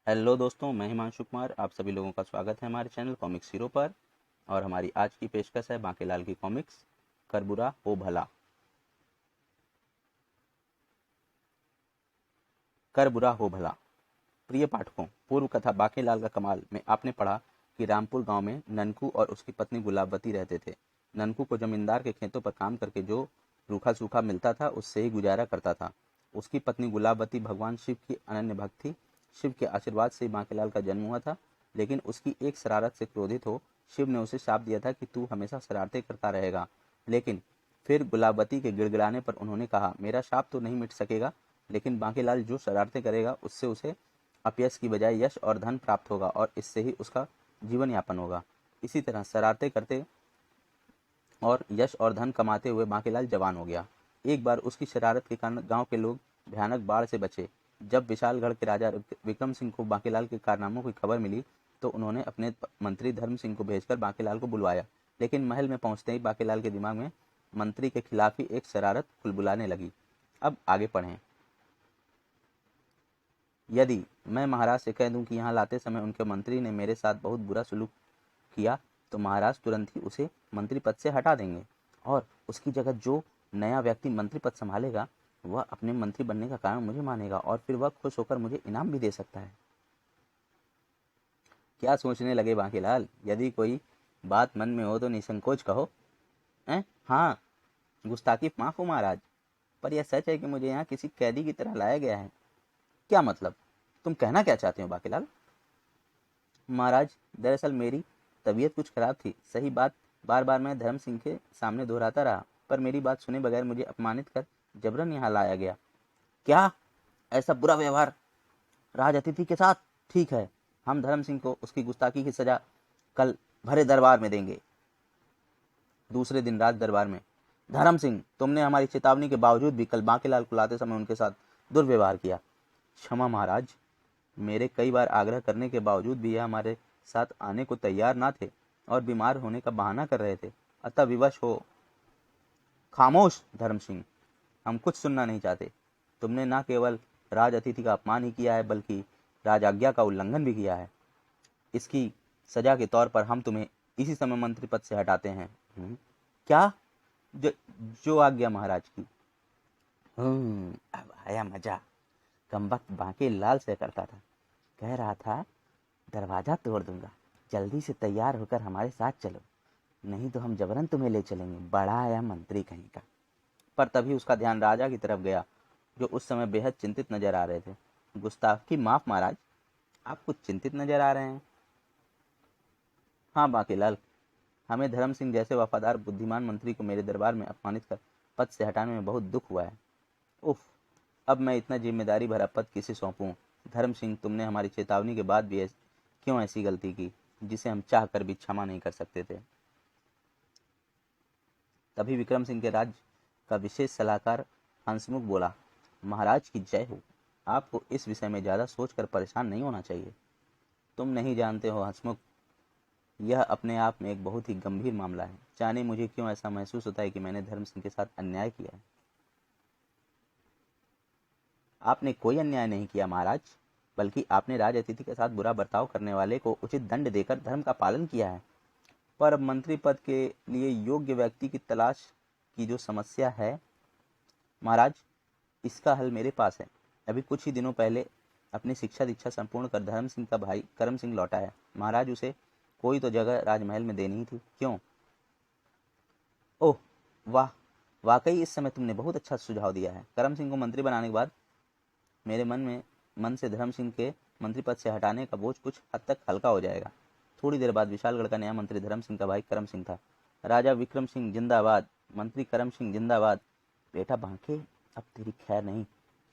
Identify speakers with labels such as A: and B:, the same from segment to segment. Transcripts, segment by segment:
A: Hello दोस्तों, मैं हिमांशु कुमार। आप सभी लोगों का स्वागत है हमारे चैनल कॉमिक्स हीरो पर। और हमारी आज की पेशकश है बांकेलाल की कॉमिक्स कर बुरा हो भला। कर बुरा हो भला। प्रिय पाठकों, पूर्व कथा बांकेलाल का कमाल में आपने पढ़ा कि रामपुर गांव में ननकू और उसकी पत्नी गुलाबवती रहते थे। ननकू को जमींदार के खेतों पर काम करके जो रूखा सूखा मिलता था उससे ही गुजारा करता था। उसकी पत्नी गुलाबवती भगवान शिव की अनन्य भक्त थी। शिव के आशीर्वाद से बांकेलाल का जन्म हुआ था, लेकिन उसकी एक शरारत से क्रोधित हो शिव ने उसे शाप दिया था कि तू हमेशा शरारतें करता रहेगा। लेकिन फिर गुलाबवती के गिड़गिड़ाने पर उन्होंने कहा, मेरा शाप तो नहीं मिट सकेगा, लेकिन बांकेलाल जो शरारतें करेगा उससे उसे अपयश की बजाय यश और धन प्राप्त होगा और इससे ही उसका जीवन यापन होगा। इसी तरह शरारतें करते और यश और धन कमाते हुए बांकेलाल जवान हो गया। एक बार उसकी शरारत के कारण गांव के लोग भयानक बाढ़ से बचे। जब विशालगढ़ के राजा विक्रम सिंह को बांकेलाल के कारनामों की खबर मिली तो उन्होंने अपने मंत्री धर्म सिंह को भेजकर बांकेलाल को बुलवाया। लेकिन महल में पहुंचते ही बांकेलाल के दिमाग में मंत्री के खिलाफ ही एक शरारत खुलबुलाने लगी। अब आगे पढ़ें। यदि मैं महाराज से कह दूं कि यहाँ लाते समय उनके मंत्री ने मेरे साथ बहुत बुरा सलूक किया तो महाराज तुरंत ही उसे मंत्री पद से हटा देंगे और उसकी जगह जो नया व्यक्ति मंत्री पद संभालेगा वह अपने मंत्री बनने का कारण मुझे मानेगा और फिर वह खुश होकर मुझे इनाम भी दे सकता है। क्या सोचने लगे बांकीलाल? यदि कोई बात मन में हो तो निसंकोच कहो। हाँ, गुस्ताखी माफ हो महाराज, पर यह सच है कि मुझे यहाँ किसी कैदी की तरह लाया गया है। क्या मतलब? तुम कहना क्या चाहते हो बांकीलाल? महाराज, दरअसल मेरी तबीयत कुछ खराब थी। सही बात बार बार मैं धर्म सिंह के सामने दोहराता रहा, पर मेरी बात सुने बगैर मुझे अपमानित कर जबरन यहाँ लाया गया। क्या? ऐसा बुरा व्यवहार राज अतिथि के साथ? ठीक है, हम धर्म सिंह को उसकी गुस्ताखी की सजा कल भरे दरबार में देंगे। दूसरे दिन राज दरबार में, धर्म सिंह, तुमने हमारी चेतावनी के बावजूद भी कल बांकेलाल को लाते समय उनके साथ दुर्व्यवहार किया। क्षमा महाराज, मेरे कई बार आग्रह करने के बावजूद भी यह हमारे साथ आने को तैयार ना थे और बीमार होने का बहाना कर रहे थे, अतः विवश हो। खामोश धर्म सिंह, हम कुछ सुनना नहीं चाहते। तुमने न केवल राज अतिथि का अपमान ही किया है बल्कि राज आज्ञा का उल्लंघन भी किया है। इसकी सजा के तौर पर हम तुम्हें इसी समय मंत्री पद से हटाते हैं। क्या? जो आज्ञा महाराज की। अब आया मजा। कमबख्त बांके लाल से करता था, कह रहा था दरवाजा तोड़ दूंगा, जल्दी से तैयार होकर हमारे साथ चलो, नहीं तो हम जबरन तुम्हें ले चलेंगे। बड़ा आया मंत्री कहीं का। पर तभी उसका ध्यान राजा की तरफ गया, जो उस समय बेहद चिंतित नजर आ रहे थे। गुस्ताखी माफ महाराज, आप कुछ चिंतित नजर आ रहे हैं। हाँ बांकेलाल, हमें धर्म सिंह जैसे वफादार बुद्धिमान मंत्री को मेरे दरबार में अपमानित कर पद से हटाने में बहुत दुख हुआ है। उफ, अब मैं इतना जिम्मेदारी भरा पद किसे सौंपूं? धर्म सिंह, तुमने हमारी चेतावनी के बाद भी क्यों ऐसी गलती की जिसे हम चाह कर भी क्षमा नहीं कर सकते थे? तभी विक्रम सिंह के राज्य का विशेष सलाहकार हंसमुख बोला, महाराज की जय हो। आपको इस विषय में ज़्यादा सोचकर परेशान नहीं होना चाहिए। तुम नहीं जानते हो हंसमुख, यह अपने आप में एक बहुत ही गंभीर मामला है। जाने मुझे क्यों ऐसा महसूस होता है कि मैंने धर्म सिंह के साथ अन्याय किया है। आपने कोई अन्याय नहीं किया महाराज, बल्कि आपने राज अतिथि के साथ बुरा बर्ताव करने वाले को उचित दंड देकर धर्म का पालन किया है। पर अब मंत्री पद के लिए योग्य व्यक्ति की तलाश की जो समस्या है महाराज, इसका हल मेरे पास है। अभी कुछ ही दिनों पहले अपनी शिक्षा दीक्षा संपूर्ण कर धर्म सिंह का भाई करम सिंह लौटा है। महाराज, उसे कोई तो जगह राजमहल में देनी ही थी। क्यों? ओह वाह, वाकई इस समय तुमने बहुत अच्छा सुझाव दिया है। करम सिंह को मंत्री बनाने के बाद मेरे मन से धर्म सिंह के मंत्री पद से हटाने का बोझ कुछ हद तक हल्का हो जाएगा। थोड़ी देर बाद विशालगढ़ का नया मंत्री धर्म सिंह का भाई करम सिंह था। राजा विक्रम सिंह जिंदाबाद, मंत्री करम सिंह जिंदाबाद। बेटा बांके, अब तेरी खैर नहीं,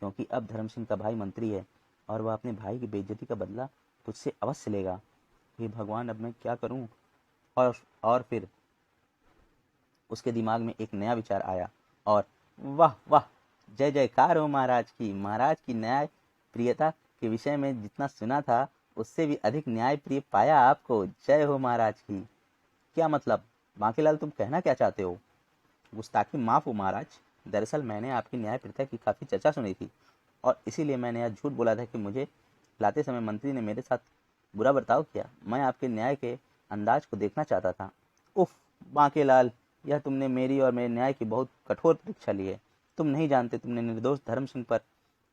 A: क्योंकि अब धर्म सिंह का भाई मंत्री है और वह अपने भाई की बेइज्जती का बदला तुझसे अवश्य लेगा। हे भगवान, अब मैं क्या करूं? और फिर उसके दिमाग में एक नया विचार आया और वाह वाह, जय जयकार हो महाराज की। महाराज की न्याय प्रियता के विषय में जितना सुना था उससे भी अधिक न्याय प्रिय पाया आपको। जय हो महाराज की। क्या मतलब बांकीलाल, तुम कहना क्या चाहते हो? गुस्ताखी माफ हो महाराज, दरअसल मैंने आपकी न्याय प्रियता की काफ़ी चर्चा सुनी थी और इसीलिए मैंने यह झूठ बोला था कि मुझे लाते समय मंत्री ने मेरे साथ बुरा बर्ताव किया। मैं आपके न्याय के अंदाज को देखना चाहता था। उफ बांकेलाल, यह तुमने मेरी और मेरे न्याय की बहुत कठोर परीक्षा ली है। तुम नहीं जानते, तुमने निर्दोष धर्म सिंह पर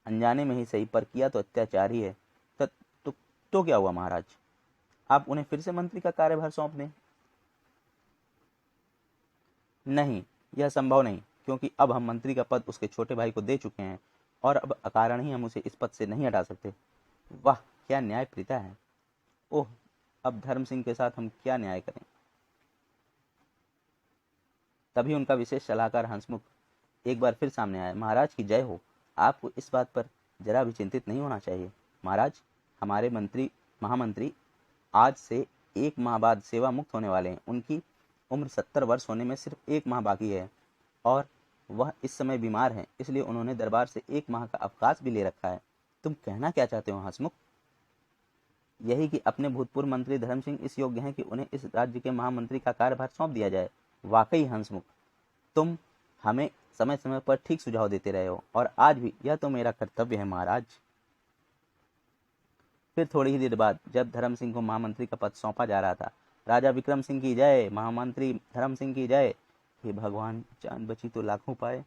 A: अनजाने में ही सही, पर किया तो अत्याचार ही है। तो, तो क्या हुआ महाराज? आप उन्हें फिर से मंत्री का कार्यभार सौंप दें? नहीं, यह संभव नहीं, क्योंकि अब हम मंत्री का पद उसके छोटे भाई को दे चुके हैं और अब अकारण ही हम उसे इस पद से नहीं हटा सकते। वाह, क्या न्याय प्रीता है। ओह, अब धर्म सिंह के साथ हम क्या न्याय करें? तभी उनका विशेष सलाहकार हंसमुख एक बार फिर सामने आया। महाराज की जय हो। आपको इस बात पर जरा भी चिंतित नहीं होना चाहिए। महाराज, हमारे महामंत्री आज से 1 माह बाद सेवा मुक्त होने वाले हैं। उनकी उम्र 70 वर्ष होने में सिर्फ 1 माह बाकी है और वह इस समय बीमार हैं, इसलिए उन्होंने दरबार से 1 माह का अवकाश भी ले रखा है। तुम कहना क्या चाहते हो हंसमुख? यही कि अपने भूतपूर्व मंत्री धर्म सिंह इस योग्य हैं कि उन्हें इस राज्य के महामंत्री का कार्यभार सौंप दिया जाए। वाकई हंसमुख, तुम हमें समय समय पर ठीक सुझाव देते रहे हो और आज भी यह तो मेरा कर्तव्य है महाराज। फिर थोड़ी ही देर बाद जब धर्म सिंह को महामंत्री का पद सौंपा जा रहा था, राजा विक्रम सिंह की जय, महामंत्री धर्म सिंह की जय। हे भगवान, जान बची तो लाखों पाए।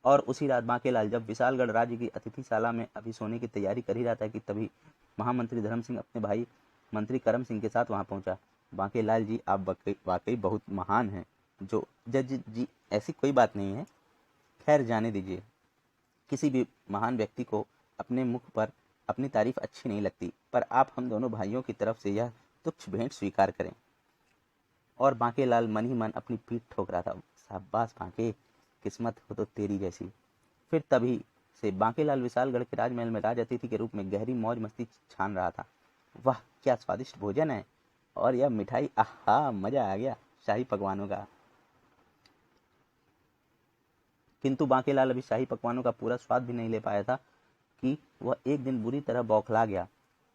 A: और उसी रात बांकेलाल जब विशालगढ़ राज्य की अतिथिशाला में अभी सोने की तैयारी कर ही रहा था कि तभी महामंत्री धर्म सिंह अपने भाई मंत्री करम सिंह के साथ वहां पहुंचा। बांकेलाल जी, आप वाकई बहुत महान हैं। जो जज जी, ऐसी कोई बात नहीं है। खैर जाने दीजिए। किसी भी महान व्यक्ति को अपने मुख पर अपनी तारीफ अच्छी नहीं लगती, पर आप हम दोनों भाइयों की तरफ से यह तुच्छ भेंट स्वीकार करें। और बांकेलाल मन ही मन अपनी पीठ ठोक रहा था। शाबाश बांके, किस्मत हो तो तेरी जैसी। फिर तभी से बांकेलाल विशालगढ़ के राजमहल में राज अतिथि के रूप में गहरी मौज मस्ती छान रहा था। वाह, क्या स्वादिष्ट भोजन है। और यह मिठाई, आहा, मजा आ गया शाही पकवानों का। किंतु बांकेलाल अभी शाही पकवानों का पूरा स्वाद भी नहीं ले पाया था कि वह एक दिन बुरी तरह बौखला गया।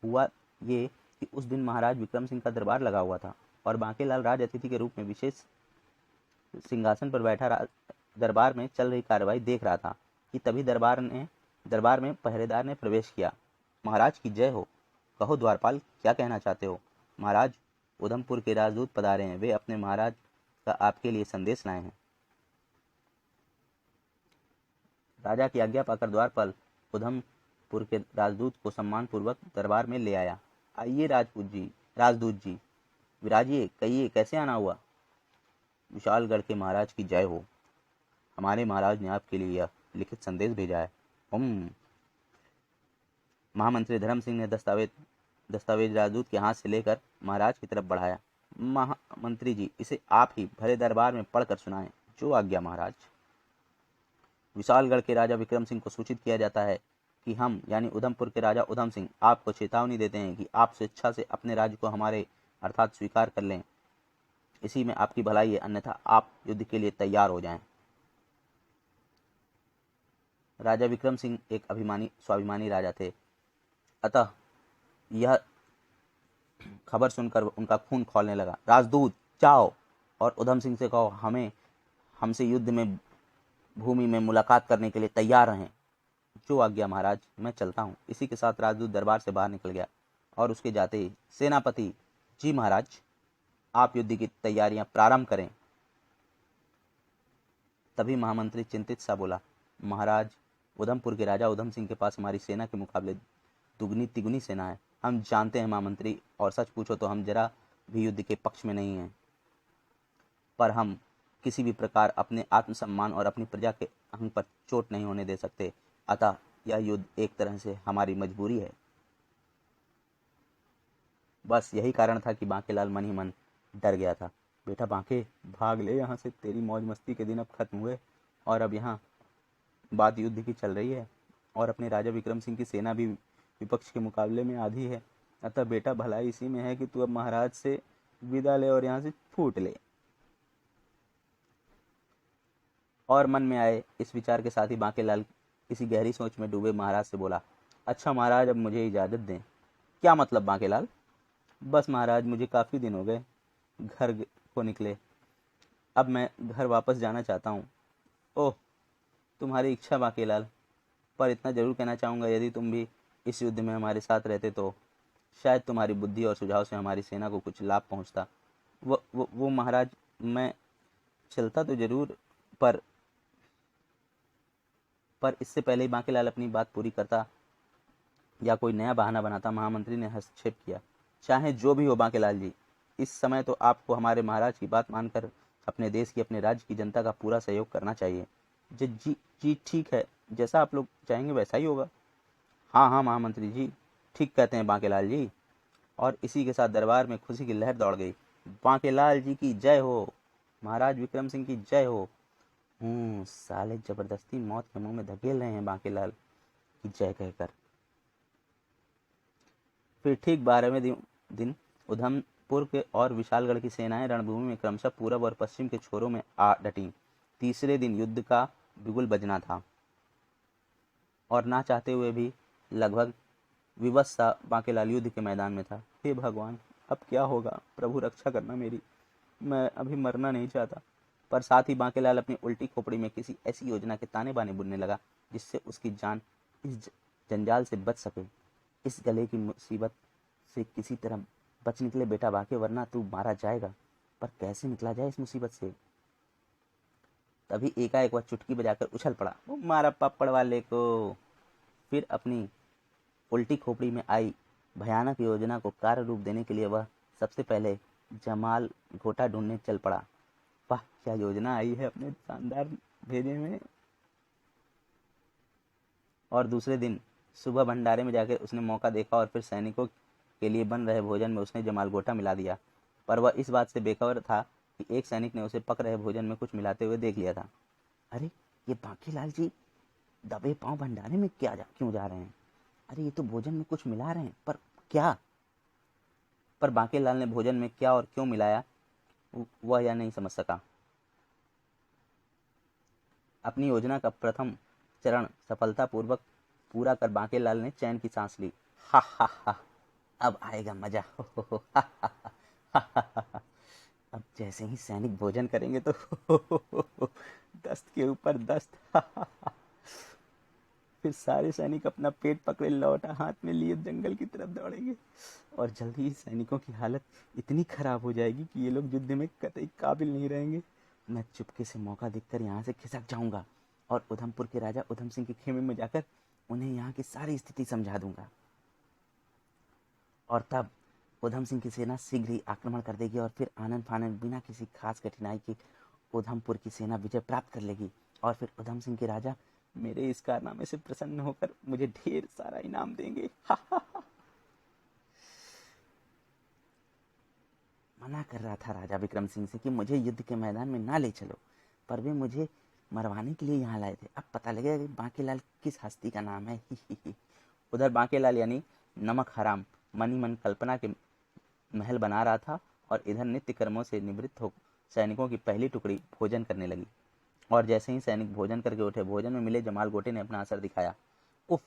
A: हुआ ये कि उस दिन महाराज विक्रम सिंह का दरबार लगा हुआ था और बांकेलाल राज अतिथि के रूप में विशेष सिंहासन पर बैठा दरबार में चल रही कार्रवाई देख रहा था कि तभी दरबार में पहरेदार ने प्रवेश किया। महाराज की जय हो। कहो द्वारपाल, क्या कहना चाहते हो? महाराज, उधमपुर के राजदूत पधारे हैं। वे अपने महाराज का आपके लिए संदेश लाए हैं। राजा की आज्ञा पाकर द्वारपाल उधमपुर के राजदूत को सम्मान पूर्वक दरबार में ले आया। आइए राजदूत जी, विराजिए, कहिए कैसे आना हुआ? विशालगढ़ के महाराज की जय हो। हमारे महाराज ने आपके लिए यह लिखित संदेश भेजा है। महामंत्री धर्म सिंह ने दस्तावेज राजदूत के हाथ से लेकर महाराज की तरफ बढ़ाया। महामंत्री जी, इसे आप ही भरे दरबार में पढ़कर सुनाएं। जो आज्ञा महाराज। विशालगढ़ के राजा विक्रम सिंह को सूचित किया जाता है कि हम यानी उधमपुर के राजा उधम सिंह आपको चेतावनी देते हैं कि आप स्वेच्छा से अपने राज्य को हमारे अर्थात स्वीकार कर लें। इसी में आपकी भलाई है, अन्यथा आप युद्ध के लिए तैयार हो जाएं। राजा विक्रम सिंह एक स्वाभिमानी राजा थे, अतः यह खबर सुनकर उनका खून खौलने लगा। राजदूत, जाओ और उधम सिंह से कहो हमसे युद्ध में भूमि में मुलाकात करने के लिए तैयार रहें। जो आज्ञा महाराज, मैं चलता हूँ। इसी के साथ राजदूत दरबार से बाहर निकल गया और उसके जाते ही सेनापति, जी महाराज, आप युद्ध की तैयारियां प्रारंभ करें। तभी महामंत्री चिंतित सा बोला, महाराज, उधमपुर के राजा उधम सिंह के पास हमारी सेना के मुकाबले दुगनी तिगुनी सेना है। हम जानते हैं महामंत्री, और सच पूछो तो हम जरा भी युद्ध के पक्ष में नहीं हैं, पर हम किसी भी प्रकार अपने आत्मसम्मान और अपनी प्रजा के अहंग पर चोट नहीं होने दे सकते। अतः यह युद्ध एक तरह से हमारी मजबूरी है। बस यही कारण था कि बांकेलाल मन ही मन डर गया था। बेटा बांके, भाग ले यहाँ से। तेरी मौज मस्ती के दिन अब खत्म हुए और अब यहाँ बात युद्ध की चल रही है और अपने राजा विक्रम सिंह की सेना भी विपक्ष के मुकाबले में आधी है। अतः बेटा, भलाई इसी में है कि तू अब महाराज से विदा ले और यहाँ से फूट ले। और मन में आए इस विचार के साथ ही बांकेलाल किसी गहरी सोच में डूबे महाराज से बोला, अच्छा महाराज, अब मुझे इजाज़त दें। क्या मतलब बांकेलाल? बस महाराज, मुझे काफ़ी दिन हो गए घर को निकले। अब मैं घर वापस जाना चाहता हूँ। ओह, तुम्हारी इच्छा बांकेलाल, पर इतना जरूर कहना चाहूँगा, यदि तुम भी इस युद्ध में हमारे साथ रहते तो शायद तुम्हारी बुद्धि और सुझाव से हमारी सेना को कुछ लाभ पहुँचता। वो महाराज, मैं चलता तो जरूर, पर इससे पहले ही बांकेलाल अपनी बात पूरी करता या कोई नया बहाना बनाता, महामंत्री ने हस्तक्षेप किया। चाहे जो भी हो बांकेलाल जी, इस समय तो आपको हमारे महाराज की बात मानकर अपने देश की, अपने राज्य की जनता का पूरा सहयोग करना चाहिए। जी जी जी, ठीक है, जैसा आप लोग चाहेंगे वैसा ही होगा। हाँ हाँ महामंत्री जी, ठीक कहते हैं बांकेलाल जी। और इसी के साथ दरबार में खुशी की लहर दौड़ गई। बांकेलाल जी की जय हो, महाराज विक्रम सिंह की जय हो। साले जबरदस्ती मौत के मुंह में धकेल रहे हैं बांकेलाल की जय कहकर। फिर ठीक 12वें दिन उधमपुर के और विशालगढ़ की सेनाएं रणभूमि में क्रमशः पूरब और पश्चिम के छोरों में आ डटी। तीसरे दिन युद्ध का बिगुल बजना था और ना चाहते हुए भी लगभग विवश सा बांकेलाल युद्ध के मैदान में था। हे भगवान, अब क्या होगा? प्रभु रक्षा करना मेरी, मैं अभी मरना नहीं चाहता। पर साथ ही बांकेलाल अपनी उल्टी खोपड़ी में किसी ऐसी योजना के ताने बाने बुनने लगा जिससे उसकी जान इस जंजाल से बच सके। इस गले की मुसीबत से किसी तरह बच निकले बेटा बांके, वरना तू मारा जाएगा। पर कैसे निकला जाए इस मुसीबत से? तभी एकाएक वह चुटकी बजाकर उछल पड़ा, वो मारा पप्पड़ वाले को। फिर अपनी उल्टी खोपड़ी में आई भयानक योजना को कार्य रूप देने के लिए वह सबसे पहले जमाल घोटा ढूंढने चल पड़ा। वाह, क्या योजना आई है अपने शानदार भेजे में। और दूसरे दिन सुबह भंडारे में जाकर उसने मौका देखा और फिर सैनिकों के लिए बन रहे भोजन में उसने जमाल घोटा मिला दिया। पर वह इस बात से बेखबर था कि एक सैनिक ने उसे पक रहे भोजन में कुछ मिलाते हुए देख लिया था। अरे, ये बांकीलाल जी दबे पांव भंडारे में क्यों जा रहे हैं? अरे, ये तो भोजन में कुछ मिला रहे हैं, पर क्या? पर बांकेलाल ने भोजन में क्या और क्यों मिलाया वह यह नहीं समझ सका। अपनी योजना का प्रथम चरण सफलतापूर्वक पूरा कर बांकेलाल ने चैन की सांस ली। हा हा हा, अब आएगा मजा। हो हा हा हा हा हा। अब जैसे ही सैनिक भोजन करेंगे तो दस्त के ऊपर दस्त। हा हा हा। फिर सारे सैनिक अपना पेट पकड़े लौटा हाथ में लिए जंगल की तरफ दौड़ेंगे और जल्दी ही सैनिकों की हालत इतनी खराब हो जाएगी कि ये लोग युद्ध में कतई काबिल नहीं रहेंगे। मैं चुपके से मौका देखकर यहाँ से खिसक जाऊंगा और उधमपुर के राजा उधम सिंह के खेमे में जाकर उन्हें यहाँ की सारी स्थिति समझा दूंगा। और तब उधम सिंह की सेना शीघ्र ही आक्रमण कर देगी और फिर आनंद फानंद बिना किसी खास कठिनाई के उधमपुर की सेना विजय प्राप्त कर लेगी। और फिर उधम सिंह के राजा मेरे इस कारनामे से प्रसन्न होकर मुझे ढेर सारा इनाम देंगे। मना कर रहा था राजा विक्रम सिंह से कि मुझे युद्ध के मैदान में ना ले चलो, पर वे मुझे मरवाने के लिए यहाँ लाए थे। अब पता लगेगा कि बांकेलाल किस हस्ती का नाम है। उधर बांकेलाल यानी नमक हराम मनी मन कल्पना के महल बना रहा था और इधर नित्य कर्मों से निवृत्त हो सैनिकों की पहली टुकड़ी भोजन करने लगी। और जैसे ही सैनिक भोजन करके उठे, भोजन में मिले जमाल गोटे ने अपना असर दिखाया। उफ,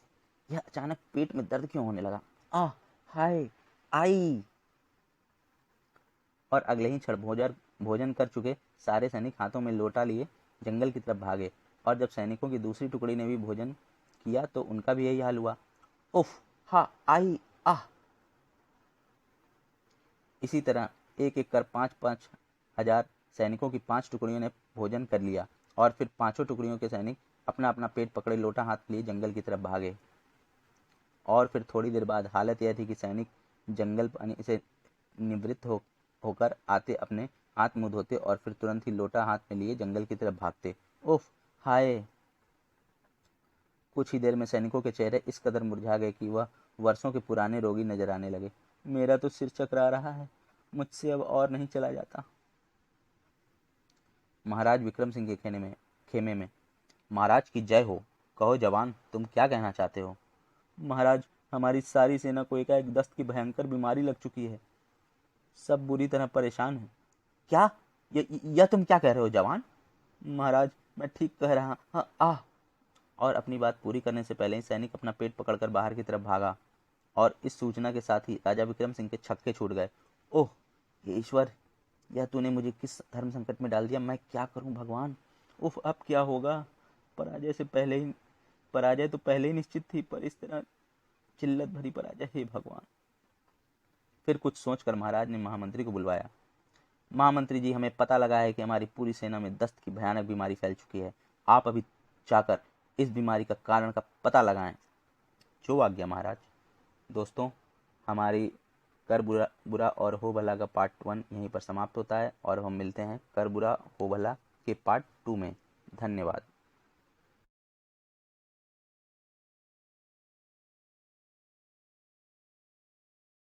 A: यह अचानक पेट में दर्द क्यों होने लगा? आह, हाय, आई। और अगले ही क्षण भोजन कर चुके सारे सैनिक हाथों में लोटा लिए जंगल की तरफ भागे। और जब सैनिकों की दूसरी टुकड़ी ने भी भोजन किया तो उनका भी यही हाल हुआ। उफ, हा, आई, आह। इसी तरह एक एक कर 5-5 हजार सैनिकों की 5 टुकड़ियों ने भोजन कर लिया और फिर पांचों टुकड़ियों के सैनिक अपना अपना पेट पकड़े लोटा हाथ लिए जंगल की तरफ भागे। और फिर थोड़ी देर बाद हालत यह थी कि सैनिक जंगल पानी से निवृत्त होकर आते, अपने हाथ मुंह धोते और फिर तुरंत ही लोटा हाथ में लिए जंगल की तरफ भागते। उफ, हाय। कुछ ही देर में सैनिकों के चेहरे इस कदर मुरझा गए कि वह वर्षों के पुराने रोगी नजर आने लगे। मेरा तो सिर चकरा रहा है, मुझसे अब और नहीं चला जाता। महाराज विक्रम सिंह के खेमे में महाराज की जय हो। कहो जवान, तुम क्या कहना चाहते हो? महाराज, हमारी सारी सेना को एकाएक दस्त की भयंकर बीमारी लग चुकी है। सब बुरी तरह परेशान हैं। क्या? यह तुम क्या कह रहे हो जवान? महाराज, मैं ठीक कह रहा। हाँ, आह। और अपनी बात पूरी करने से पहले ही सैनिक अपना पेट पकड़कर बाहर की तरफ भागा और इस सूचना के साथ ही राजा विक्रम सिंह के छक्के छूट गए। ओह, ये ईश्वर, यह तूने मुझे किस धर्म संकट में डाल दिया? मैं क्या करूं भगवान? उफ, अब क्या होगा? पराजय से पहले ही पराजय तो पहले ही निश्चित थी, पर इस तरह चिल्लत भरी पराजय, हे भगवान। फिर कुछ सोचकर महाराज ने महामंत्री को बुलवाया। महामंत्री जी, हमें पता लगा है कि हमारी पूरी सेना में दस्त की भयानक बीमारी फैल चुकी है। आप अभी जाकर इस बीमारी का कारण का पता लगाएं। जो आज्ञा महाराज। दोस्तों, हमारी कर बुरा बुरा और हो भला का पार्ट 1 यहीं पर समाप्त होता है और हम मिलते हैं कर बुरा हो भला के पार्ट 2 में। धन्यवाद।